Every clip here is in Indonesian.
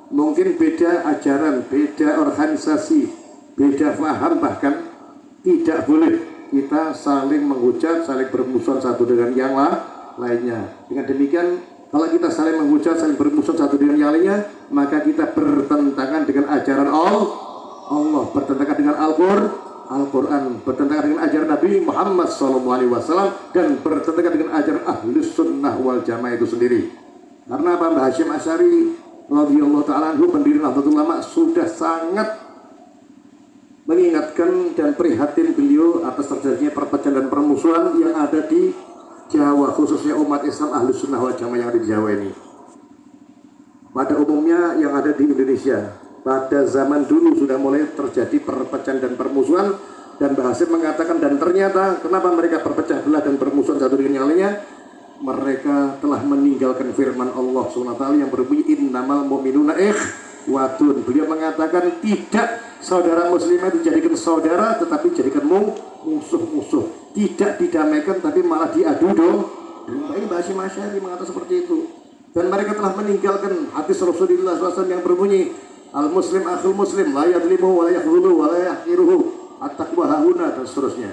Mungkin beda ajaran, beda organisasi, beda paham, bahkan tidak boleh kita saling menghujat, saling bermusuhan satu dengan yang lainnya. Dengan demikian, kalau kita saling menghujat, saling bermusuhan satu dengan yang lainnya, maka kita bertentangan dengan ajaran Allah, bertentangan dengan Al-Quran, bertentangan dengan ajaran Nabi Muhammad SAW, dan bertentangan dengan ajaran Ahlus Sunnah wal Jamaah itu sendiri. Karena Mbah Hasyim Asy'ari radhiyallahu ta'ala anhu, pendiri Nahdlatul Ulama, sudah sangat mengingatkan dan prihatin beliau atas terjadinya perpecahan dan permusuhan yang ada di Jawa, khususnya umat Islam Ahlus Sunnah wal Jamaah yang ada di Jawa ini. Pada umumnya yang ada di Indonesia, pada zaman dulu sudah mulai terjadi perpecahan dan permusuhan, dan Mbah Hasyim mengatakan, dan ternyata kenapa mereka berpecah belah dan bermusuhan satu dengan yang lainnya? Mereka telah meninggalkan firman Allah SWT yang berbunyi innamal mu'minuna ikhwatun. Beliau mengatakan tidak saudara muslimah dijadikan saudara, tetapi jadikan musuh-musuh. Tidak didamaikan, tapi malah diadu dong. Ini Mbah Hasyim Asy'ari mengatakan seperti itu. Dan mereka telah meninggalkan hadis Rasulullah SAW yang berbunyi al-muslim akhul muslim la yadlimuhu wa la yakhdhuluhu wa la yahqiruhu at-taqwa hahuna, dan seterusnya.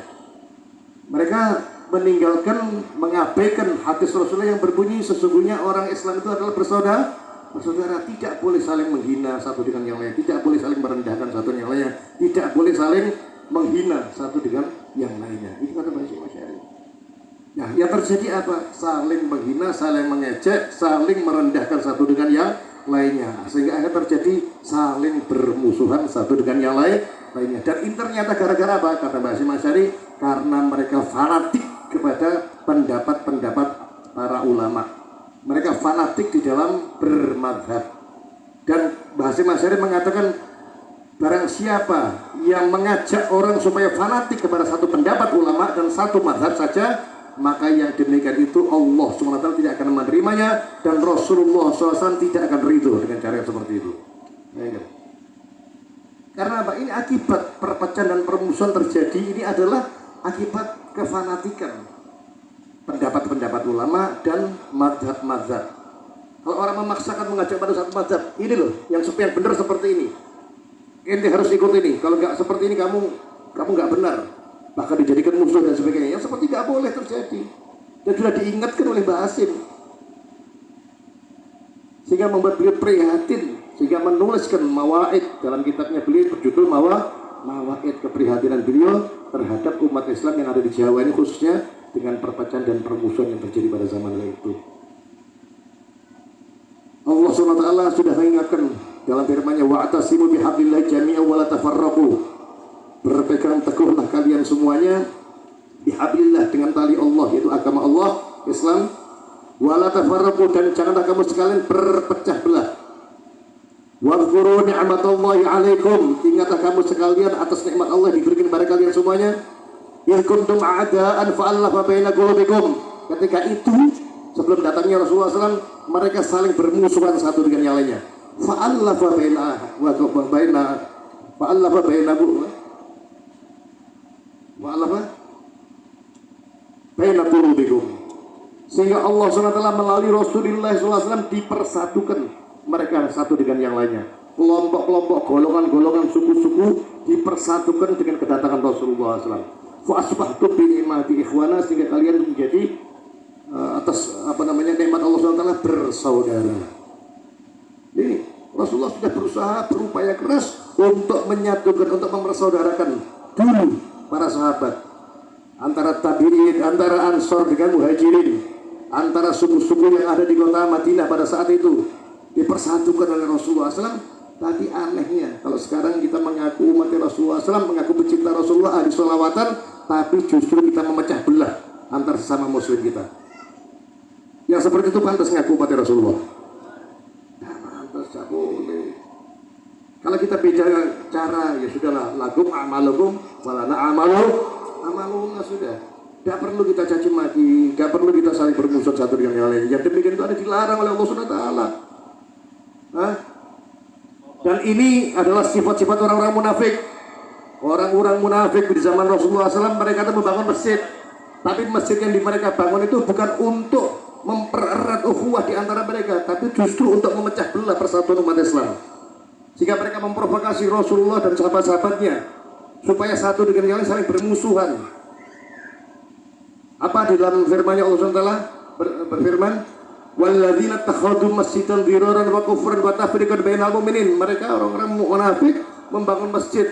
Mereka meninggalkan, mengabaikan hadis Rasulullah yang berbunyi sesungguhnya orang Islam itu adalah bersaudara, tidak boleh saling menghina satu dengan yang lain, tidak boleh saling merendahkan satu dengan yang lainnya, tidak boleh saling menghina satu dengan yang lainnya. Itu kata Mbah Hasyim Asy'ari. Nah, yang terjadi apa? Saling menghina, saling mengejek, saling merendahkan satu dengan yang lainnya, sehingga akhirnya terjadi saling bermusuhan satu dengan yang lainnya. Dan ini ternyata gara-gara apa? Kata Mbah Hasyim Asy'ari, karena mereka fanatik kepada pendapat-pendapat para ulama. Mereka fanatik di dalam bermadhab. Dan Mbah Hasyim Asy'ari mengatakan, barang siapa yang mengajak orang supaya fanatik kepada satu pendapat ulama dan satu madhab saja, maka yang demikian itu Allah SWT tidak akan menerimanya, dan Rasulullah SAW tidak akan ridho dengan cara yang seperti itu. Karena apa? Ini akibat perpecahan dan permusuhan terjadi, ini adalah akibat kefanatikan pendapat-pendapat ulama dan madhab-madhab. Kalau orang memaksakan mengajak pada satu madhab, ini loh yang benar seperti ini, ente harus ikut ini, kalau nggak seperti ini kamu nggak benar, bahkan dijadikan musuh dan sebagainya, yang seperti nggak boleh terjadi. Dan sudah diingatkan oleh Mbah Hasyim, sehingga membuat beliau prihatin, sehingga menuliskan mawaid dalam kitabnya beliau berjudul Mawaid, keprihatinan beliau terhadap umat Islam yang ada di Jawa ini, khususnya dengan perpecahan dan permusuhan yang terjadi pada zaman itu. Allah SWT sudah mengingatkan dalam firman-Nya, wa'tasimu bihablillahi jami'an wa la tafarraqu. Berpegang teguhlah kalian semuanya bihablillah, dengan tali Allah, yaitu agama Allah, Islam, wa la tafarraqu, dan janganlah kamu sekalian berpecah belah. Wadhkuru ni'matallahi 'alaikum, ingatlah kamu sekalian atas nikmat Allah yang diberikan kepada kalian semuanya. Ya kuntum a'daan fa'allafa baina qulubikum. Ketika itu, sebelum datangnya Rasulullah SAW, mereka saling bermusuhan satu dengan yang lainnya. Fa'allafa baina qulubikum. Sehingga Allah SWT melalui Rasulullah SAW dipersatukan mereka satu dengan yang lainnya. Kelompok-kelompok, golongan-golongan, suku-suku dipersatukan dengan kedatangan Rasulullah SAW. Fa'asbahtum bi ni'mati ikhwana, sehingga kalian menjadi atas nikmat Allah SWT bersaudara. Ini Rasulullah sudah berusaha, berupaya keras untuk menyatukan, untuk mempersaudarakan dulu para sahabat, antara tabi'in, antara Ansor dengan Muhajirin, antara suku-suku yang ada di kota Madinah pada saat itu, dipersatukan oleh Rasulullah SAW. Tapi anehnya, kalau sekarang kita mengaku umat Rasulullah SAW, mengaku pecinta Rasulullah, ahli sholawatan, tapi justru kita memecah belah antar sesama muslim kita. Yang seperti itu pantas ngaku umat Rasulullah? Nah, pantas, tidak boleh. Kalau kita beda cara, ya sudahlah, lakum amalukum walana amaluna, sudah. Tidak perlu kita caci maki, tidak perlu kita saling bermusuhan satu dengan yang lain. Yang demikian itu ada dilarang oleh Allah SWT. Dan ini adalah sifat-sifat orang-orang munafik. Orang-orang munafik di zaman Rasulullah SAW, mereka itu membangun masjid. Tapi masjid yang mereka bangun itu bukan untuk mempererat ukhuwah ukhuwah di antara mereka, tapi justru untuk memecah belah persatuan umat Islam. Jika mereka memprovokasi Rasulullah dan sahabat-sahabatnya supaya satu dengan yang lain saling bermusuhan. Apa di dalam firman-Nya Allah SWT berfirman, "Walladzina takhadu masjidan diraran wa kufran wa tafriqan bainal mu'minin." Mereka orang-orang munafik membangun masjid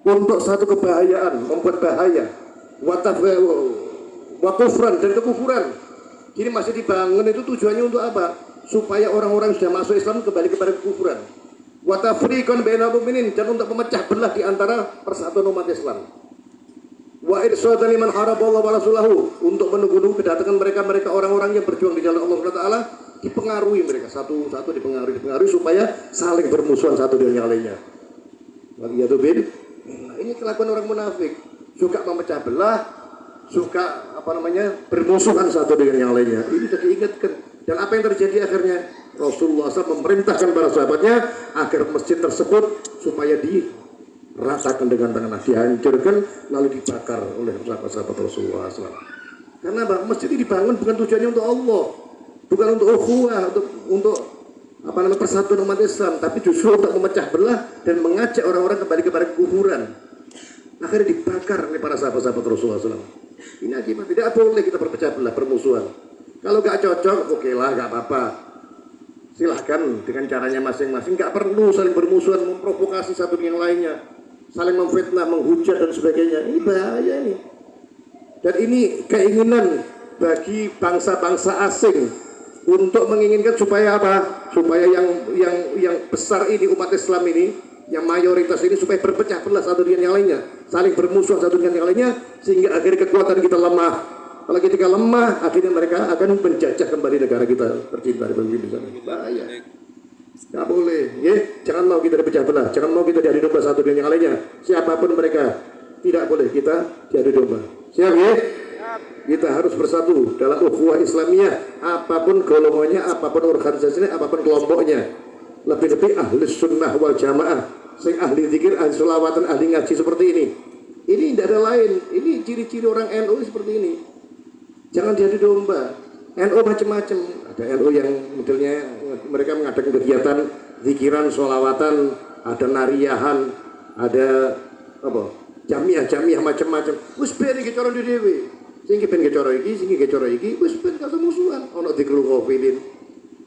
untuk satu kebahayaan, membuat bahaya, wa kufran dan kekufuran. Jadi masih dibangun itu tujuannya untuk apa? Supaya orang-orang sudah masuk Islam kembali kepada kekufuran. Wa tafriqan bainal mu'minin, dan untuk memecah belah di antara persatuan umat Islam. Wa irsadan liman haraballahu wa rasulahu, untuk menunggu kedatangan mereka orang-orang yang berjuang di jalan Allah SWT, dipengaruhi mereka satu-satu dipengaruhi supaya saling bermusuhan satu dengan yang lainnya. Nah, ini kelakuan orang munafik, suka memecah belah, suka bermusuhan satu dengan yang lainnya. Ini sudah diingatkan. Dan apa yang terjadi akhirnya? Rasulullah SAW memerintahkan para sahabatnya agar masjid tersebut supaya diratakan dengan tangan, dihancurkan lalu dibakar oleh sahabat-sahabat Rasulullah SAW. Karena masjid ini dibangun bukan tujuannya untuk Allah, bukan untuk ukhuwah, untuk persatuan umat Islam, tapi justru untuk memecah belah dan mengajak orang-orang kembali kepada kekufuran. Akhirnya dibakar oleh para sahabat-sahabat Rasulullah SAW. Ini akibat. Tidak boleh kita berpecah belah, bermusuhan. Kalau gak cocok, oke lah, gak apa-apa. Silahkan dengan caranya masing-masing. Gak perlu saling bermusuhan, memprovokasi satu dengan lainnya, saling memfitnah, menghujat dan sebagainya. Ini bahaya ini. Dan ini keinginan bagi bangsa-bangsa asing untuk menginginkan supaya apa? Supaya yang besar ini, umat Islam ini, yang mayoritas ini, supaya berpecah belah satu dengan yang lainnya, saling bermusuhan satu dengan yang lainnya, sehingga akhirnya kekuatan kita lemah. Kalau kita lemah, akhirnya mereka akan menjajah kembali negara kita tercinta di sana. Bahaya. Nggak boleh, ya. Jangan mau kita dipecah belah, jangan mau kita diadu domba satu dengan yang lainnya. Siapapun mereka, tidak boleh kita diadu domba. Siap, ya? Kita harus bersatu dalam ukhuwah Islamiyah, apapun golongannya, apapun organisasinya, apapun kelompoknya. Lebih-lebih ahli sunnah wal jamaah, sing ahli zikir, ahli sholawatan, ahli ngaji seperti ini. Ini tidak ada lain. Ini ciri-ciri orang NU seperti ini. Jangan diadu domba. NU macam-macam. Ada NU yang modelnya mereka mengadakan kegiatan zikiran, sholawatan, ada nariyahan, ada jamiah macam-macam. Wis ben iki cara dhewe. Sing ben cara iki, sing cara iki, wis ben gak musuhan. Ono dzikrul ghafilin.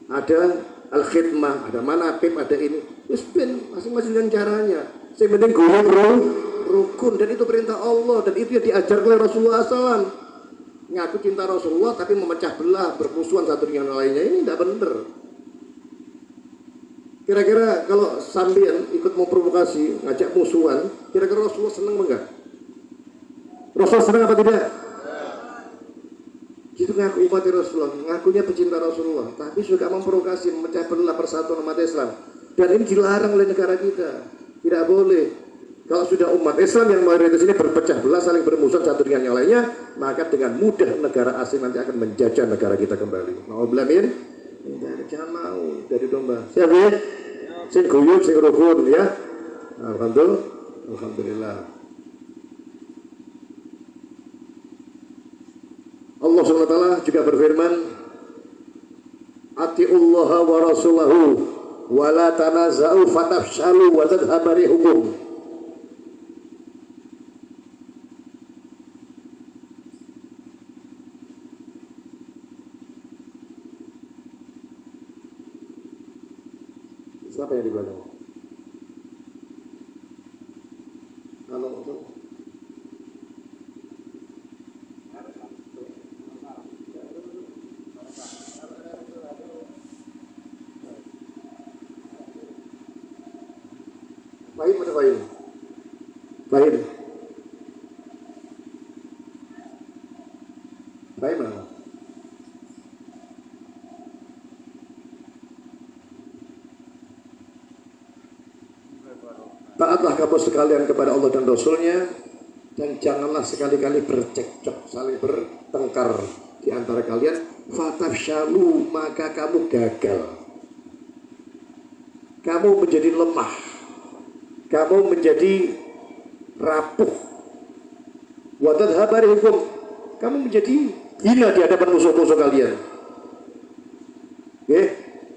Ada al-khidmah, ada manaqib, ada ini. Wis ben masing-masing dengan caranya. Sing penting golong rukun, dan itu perintah Allah, dan itu yang diajarkan oleh Rasulullah SAW. Ngaku cinta Rasulullah tapi memecah belah, bermusuhan satu dengan lainnya, ini tidak benar. Kira-kira kalau sampean ikut mau provokasi, ngajak musuhan, kira-kira Rasulullah senang enggak? Rasulullah senang apa tidak? Gitu ngaku umat Rasulullah, ngakunya pecinta Rasulullah, tapi suka memprovokasi, memecah belah persatuan umat Islam. Dan ini dilarang oleh negara kita, tidak boleh. Kalau sudah umat Islam yang mayoritas ini berpecah belah, saling bermusuhan satu dengan yang lainnya, maka dengan mudah negara asing nanti akan menjajah negara kita kembali. Mau belamin? Jangan mau dari domba. Siap ya? Sing guyub, sing rukun ya. Alhamdulillah. Allah SWT juga berfirman, Ati'ullaha wa rasulahu wa la tanaza'u fatafshalu wa tadhhaba rihukum. Siapa yang di belakang? Halo, Fahim atau Fahim? Fahim. Fahim mana? Taatlah kamu sekalian kepada Allah dan Rasulnya, dan janganlah sekali-kali bercekcok, saling bertengkar di antara kalian. Fatafshalu, maka kamu gagal, kamu menjadi lemah, kamu menjadi rapuh. Wa tadhhaba rihukum, kamu menjadi hina di hadapan musuh-musuh kalian.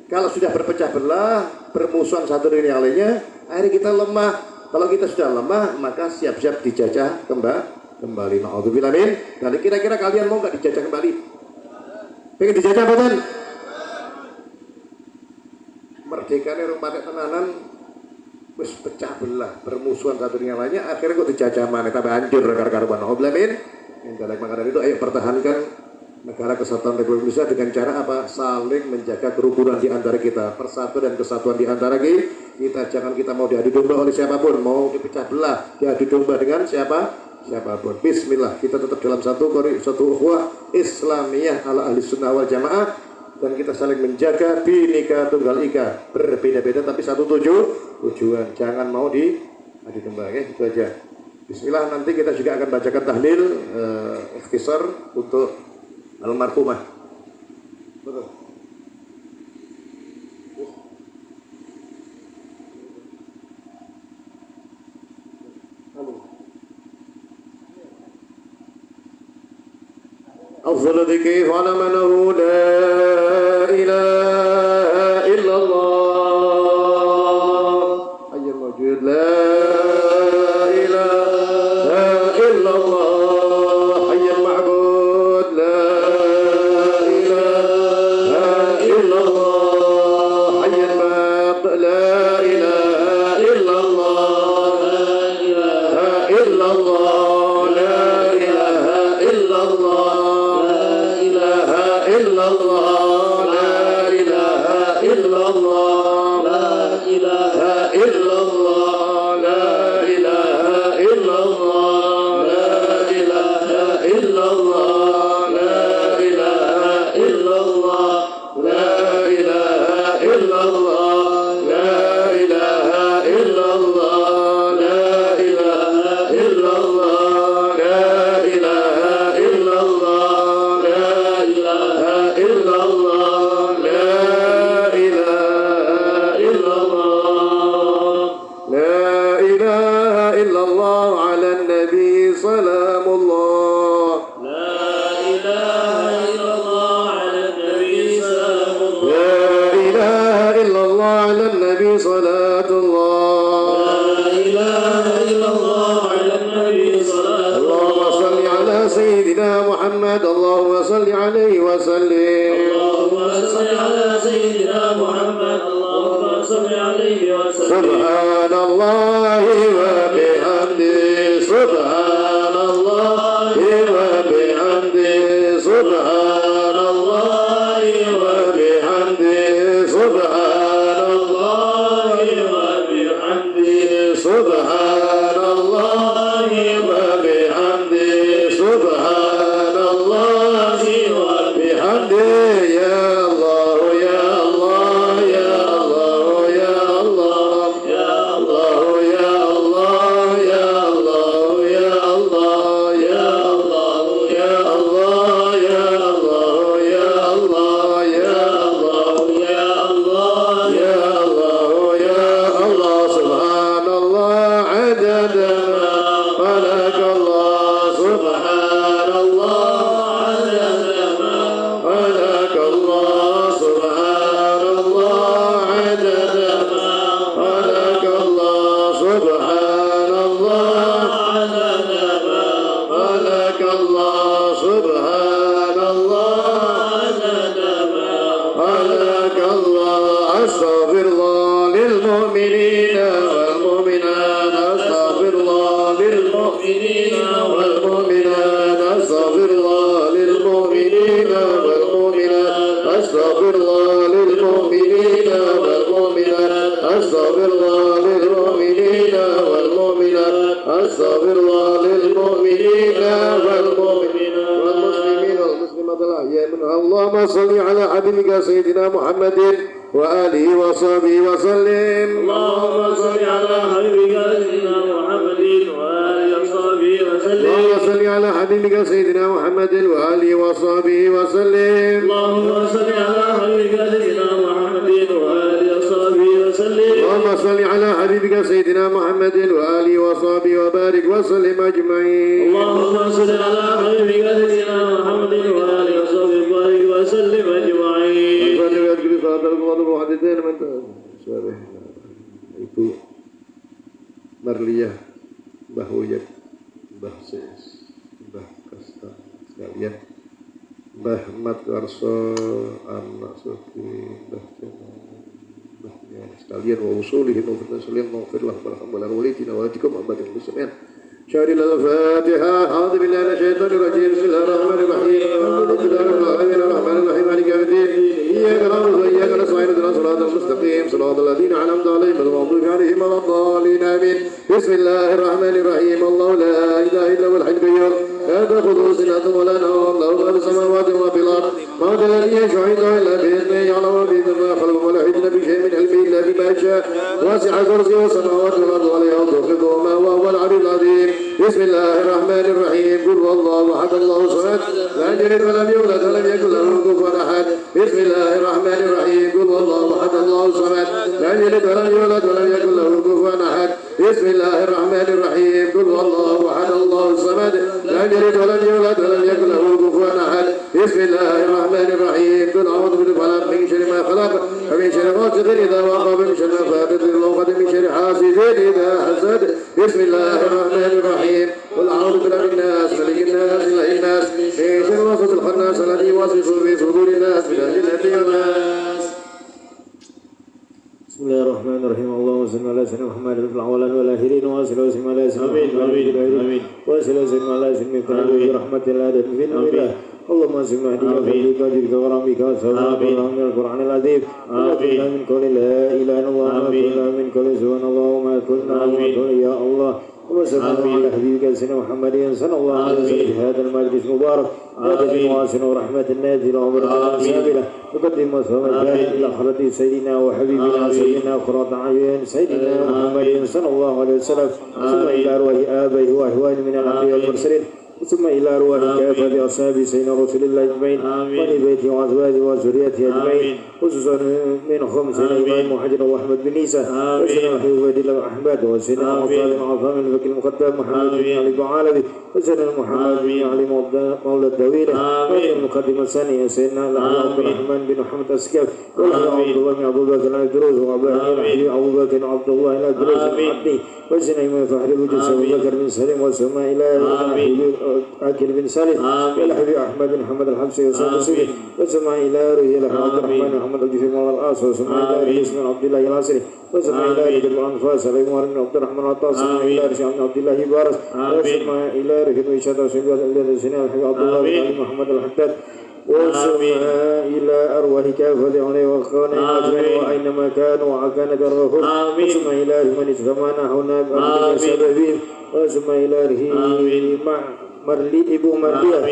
Kalau sudah berpecah belah, bermusuhan satu dengan yang lainnya, akhirnya kita lemah. Kalau kita sudah lemah, maka siap-siap dijajah kembali. Na'udzubillah min. Dan kira-kira kalian mau nggak dijajah kembali? Pengen dijajah apa? Merdekane rong patek tenanan, wis pecah belah, bermusuhan satu dengan lainnya, akhirnya kok dijajah mana, tambah hancur rekan-rekan. Na'udzubillah min. Yang maka dari itu ayo pertahankan negara kesatuan Republik Indonesia dengan cara apa? Saling menjaga kerukunan di antara kita, persatuan dan kesatuan di antara kita. Jangan kita mau diadu domba oleh siapapun, mau dipecah belah, diadu domba dengan siapapun. Bismillah, kita tetap dalam satu ukhuwah Islamiyah ala ahli sunnah wal jamaah, dan kita saling menjaga Bhinneka Tunggal Ika, berbeda-beda tapi satu tujuan. Jangan mau diadu domba, ya itu aja. Bismillah, nanti kita juga akan bacakan tahlil ikhtisar untuk almarhumah. Betul. أفضل ذكر على من لا إله إلا الله حي الموجود لا إله إلا الله حي المعبود لا إله إلا الله حي الماق لا إله إلا الله لا إله إلا الله لا إله إلا الله إلا الله لا إله إلا الله لا إله إلا الله لا إله إلا الله لا إله إلا الله لا إله إلا الله لا إله إلا الله لا إله إلا الله لا إله إلا الله لا إله إلا الله لا إله إلا الله لا إله إلا الله لا إله إلا الله على النبي سلام الله لا إله إلا الله على النبي سلام الله لا إله إلا الله على النبي صلاة الله لا إله إلا الله على النبي صلاة الله اللهم صل على سيدنا محمد اللهم صل عليه وسلم اللهم صل على سيدنا محمد اللهم صل عليه وسلم سبحان الله وبحمده سبحان الله وبحمده سبحان الله وبحمده سبحان الله وبحمده سبحان الله وبحمده سبحان الله وبحمده يا الله يا الله يا الله يا الله يا الله يا الله يا الله يا الله يا الله يا الله يا الله يا الله يا الله يا الله يا الله يا الله سبحان الله عدد ما خلق الله سبحان الله عدد ما خلق الله سبحان الله عدد ما خلق الله سبحان الله عدد ما خلق الله سبحان الله عدد ما خلق الله أستغفر الله للمؤمنين والمؤمنات أستغفر الله للمؤمنين والمؤمنات أستغفر الله للمؤمنين والمؤمنات أستغفر الله للمؤمنين والمؤمنات أستغفر الله للمؤمنين والمؤمنات أستغفر الله للمؤمنين والمؤمنين والمسلمين والمسلمات الأحياء منهم اللهم صل على حبيبك سيدنا محمد وآله وصحبه وسلم اللهم صل على حبيبك سيدنا محمد وآله وصحبه وسلم اللهم صل على حبيبك سيدنا محمد وآله وصحبه وسلم اللهم صل على حبيبك سيدنا محمد وآله وصحبه وسلم اللهم صل على حبيبك سيدنا محمد وآله وصحبه وبارك وسلم أجمعين اللهم صل على حبيبك سيدنا محمد وآله وصحبه وبارك وسلم أجمعين Ibu Marliah, Mbah Uyek, Mbah Sis, Mbah Kasta sekalian, Mbah Mat Warso, anak Sofi, Mbah Jamal, Mbahnya sekalian, wa usulihim wa firnasulihim wa firlah barhambalan walidina walidikum abadin muslimin. شهر الفاتحة. أعوذ بالله من الشيطان الرجيم. بسم الله الرحمن الرحيم. الحمد لله رب العالمين الرحمن الرحيم مالك يوم الدين. إياك نعبد وإياك نستعين اهدنا الصراط المستقيم صراط الذين أنعمت عليهم غير المغضوب عليهم ولا الضالين آمين. بسم الله الرحمن الرحيم. الله لا إله إلا هو الحي القيوم لا تأخذه سنة ولا نوم له ما في السماوات وما في الأرض ما الذي يشفع عنده إلا بإذنه يعلم ما بين ما خلق ولا يحيطون بشيء من علمه إلا بما شاء وسع كرسيه السماوات والأرض ولا يؤوده وما هو العلي العظيم. بسم الله الرحمن الرحيم. قل هو الله أحد الله الصمد لم يلد ولم يولد ولم يكن له كفوا أحد. بسم الله الرحمن الرحيم. قل هو الله أحد الله الصمد لم يلد ولم يولد ولم يكن له كفوا أحد. بسم الله الرحمن الرحيم. قل هو الله أحد الله الصمد لم يلد ولم يولد ولم يكن له كفوا أحد. بسم الله الرحمن الرحيم. قل أعوذ بالفلق من شر ما خلق ومن شر غاسق إذا وقب من شر نفاثات في العقد من شر حاسد إذا حسد. بسم الله الرحمن الرحيم. قل أعوذ برب الناس ملك الناس إله الناس من شر الوسواس الخناس الذي يوسوس في صدور الناس من الجنة والناس. بسم الله الرحمن الرحيم. اللهم صل على سيدنا محمد في الأولين والآخرين وصل وسلم على سيدنا محمد في الآخرين وصل وسلم على سيدنا محمد برحمة الله في الأولين. اللهم صل على فضلك وجودك ورحمتك وسلامك من القرآن العظيم. وقنا من قول لا إله إلا الله وقنا من قول سبحان الله وما كنا وقل يا الله. وصلى على حبيبك سيدنا محمد صلى الله عليه وسلم في هذا المجلس المبارك هذا واسع ورحمة النازل وبركة سابلة نقدم وصلى الجاهد إلى حضرة سيدنا وحبيبنا سيدنا قرة أعين سيدنا محمد صلى الله عليه وسلم ثم إلى أرواح آبائه وأهوائه من الأنبياء والمرسلين ثم إلى أرواح كافة أصحاب سيدنا رسول الله أجمعين ولبيته وأزواجه وذريته أجمعين خصوصا منهم سيدنا إمام محمد وأحمد بن عيسى وسيدنا حبيب الله أحمد وسيدنا عطاء عظام الفقيه المقدم محمد بن علي بعالبي وسيدنا محمد بن علي مولى الدويلة والمقدم الثاني سيدنا عبد الرحمن بن محمد السكاف عبد الله بن أبو بكر الأدروس وأبو بكر عبد الله الأدروس العبدي وسيدنا إمام فخر الوجود أبو بكر بن سليم وسمى إلى أكل بن سالم إلى حبيب أحمد بن محمد الحمصي وسلم وسمى إلى رؤيا عبد الرحمن محمد الجفري مولى الأصل وسمى إلى رؤيا اسم عبد الله العاصري وسمى إلى رؤيا الأنفاس علي عمر بن عبد الرحمن العطاس وسمى إلى رؤيا عبد الله بارس وسمى إلى رؤيا وشهد وسمى إلى سنة الحبيب عبد الله بن علي محمد الحداد وسمى إلى أرواح كافة عليه وخانه أجمعين وأينما كانوا وكانت أرواحهم وسمى إلى من استمعنا هنا بأمر سببهم وسمى إلى رؤيا مرلي إبو مرليا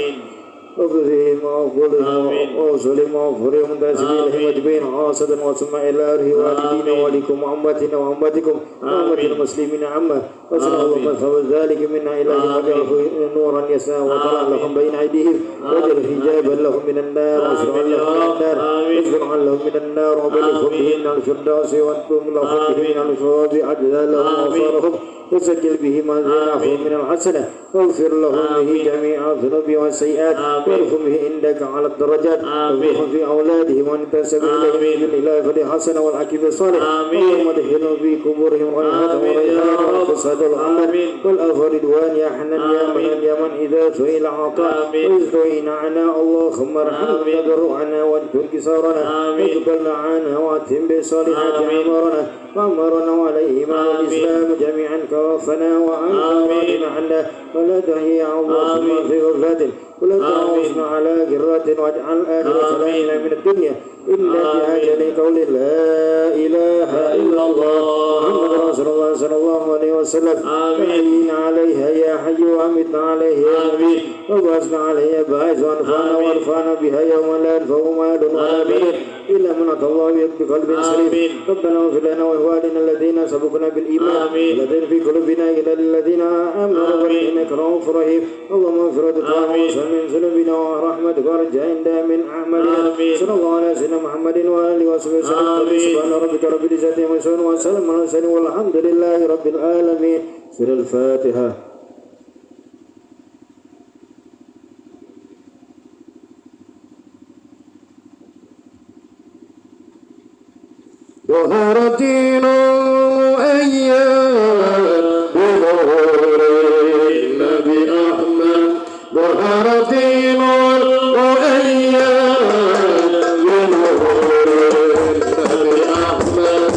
وفرهم وأفضلهم وأوصلهم وأغفرهم تسبيلهم أجمعين عاصدا وسمى إلى والدين ولكم وأمتنا وأمتكم وأمة المسلمين عامة وسلم اللهم ثوب ذلك منا إلهي وجعله نورا يسعى وطلع لهم بين أيديهم وجعل حجابا لهم من النار واشفعا لهم من النار واشفعا لهم من النار وبلغهم به من الفردوس وانتم لهم به من الفوز عجزا لهم وصارهم وسجل به ما زيناهم من الحسنة واغفر لهم به جميع الذنوب والسيئات وارفع به عندك على الدرجات وارفعهم في أولادهم وانتسب إليهم بالإله فلحسن والعقب الصالح اللهم ادخلهم في قبورهم رحمة وريحان وفساد العمل والأفضل رضوان يا حنان يا من إذا سئل عطاء وإذ عنا اللهم ارحمنا وضرعنا وانكر كسارنا واقبل عنا واتم بصالحات أمرنا وأمرنا عليهما والإسلام جميعا كوفنا وأنت عنا ولا تهيا اللهم في غفلة ولا تعوزنا على جرة واجعل آخر كلامنا من الدنيا إلا بأجل قول لا إله إلا الله محمد رسول الله صلى الله عليه وسلم أحيينا عليها يا حي وأمتنا عليه يا أمين وبعثنا عليها باعث وانفعنا بها يوم لا ينفع مال ولا بنون إلا من أتى الله بقلب سليم ربنا اغفر لنا وإخواننا الذين سبقونا بالإيمان الذين في قلوبنا إلى الذين آمنوا إنك رؤوف رحيم اللهم اغفر لنا من ذنوبنا ورحمتك ورجاء من أعمالنا صلى الله على سيدنا محمد وآله وصحبه وسلم سبحان ربك رب العزة عما يصفون وسلام على المرسلين والحمد لله رب العالمين. سورة الفاتحة. ظهر الدين أيام بظهور النبي أحمد ظهر الدين أيام بظهور النبي أحمد